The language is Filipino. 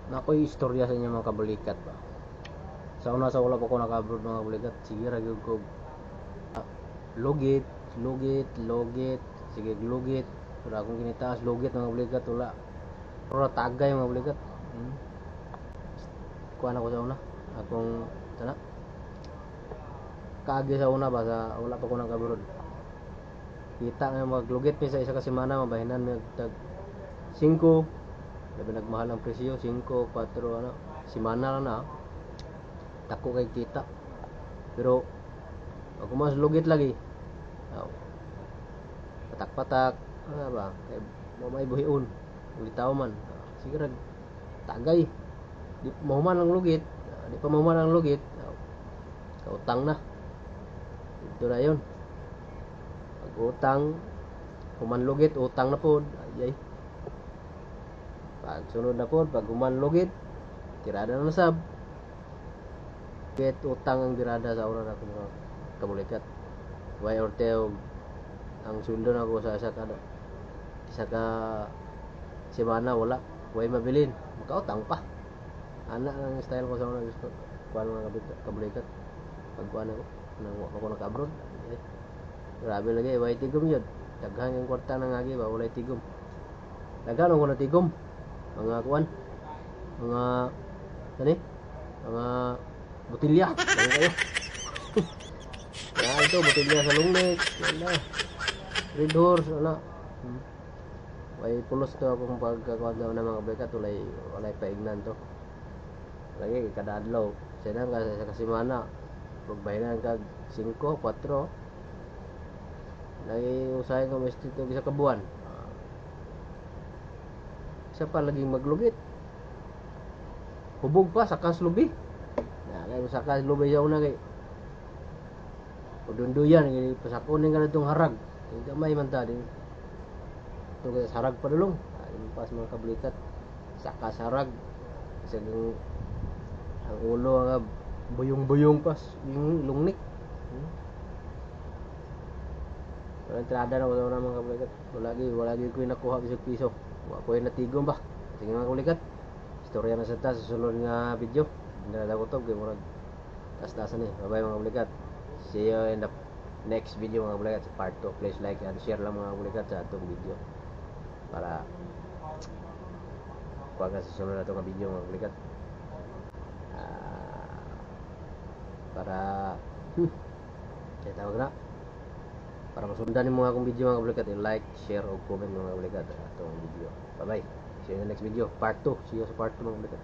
Nakoy istorya sa inyo mga kabalikat ba. Sa una sa wala pa ko naka-abroad mga kabalikat, sige ra gyud ko lugit, lugit, sige lugit. Pero akong ginitaas lugit mga kabalikat wala. Pero tagay mga kabalikat. Kuha na ko sa una. Akong sana kaagi sa una ba sa wala pa ko naka-abroad. Kita nga maglugit mi sa isa ka semana mabahinan mi tag 5. Labi nagmahal ang presyo 5, 4 ano, semana lang na. Dako kay kita. Pero pag mas lugit lagi. Patak-patak, ano ba? Kay mamay buhion. Ulitaw man. Sige rag tagay. Di mahuman ang lugit. Di pa mahuman ang lugit. Kautang na. Ito na yun. Pag utang, human lugit, utang na po. Ayay. Pag sunod na po, pag human lugit, tirada na nasab. Lugit, utang ang tirada sa una na kung kabulikat. Way or teo, ang sundo na ko sa isa ka semana wala. Way mabilin. Makautang pa. Anak ang style ko sa una gusto. Kuha mga kabulikat. Pagkuhan ako. Nang ako naka-abroad. Grabe lagi. Way tigom yun. Daghan yung kwarta ng agi ba. Walay tigom. Daghan ako na tigom. Mga kuhan. Mga ano mga butilya. Ganyan kayo. Ito butilya sa lungnik. Wala. Red horse. Wala. Way pulos to akong pagkakuhan daw ng mga kabulikat. Walay paignan to. Lagi kada adlaw. Siya ka sa kasimana. Pagbahinan kag 5, 4. Lagi usahay ko mas dito isa ka buwan. Isa pa laging maglugit. Hubog pa sakas lubi. Kaya sakas lubi siya una kay udunduyan kay pasakunin ka na itong harag. Gamay man ta din. Ito kaya harag pa dulong. Pas mga kabulikat. Sakas harag. Kasi ang ulo nga buyong-buyong pas yung lungnik. Walang entrada na wala na mga kabulikat. Wala lagi ko nakuha bisag piso. Wala ko natigom ba. Sige mga kabulikat. Istorya na sa ta sa sunod nga video. Hindi na ko to kay murag tas-tasan eh. Bye bye mga kabulikat. See you in the next video mga kabulikat sa part 2. Please like and share lang mga kabulikat sa atong video. Para kuha ka sa sunod na itong video mga kabulikat. Para kaya tawag na para masundan yung mga akong video mga kabulikat, like, share o comment mga kabulikat atong video. Bye bye, see you in the next video part 2. See you sa part 2 mga kabulikat.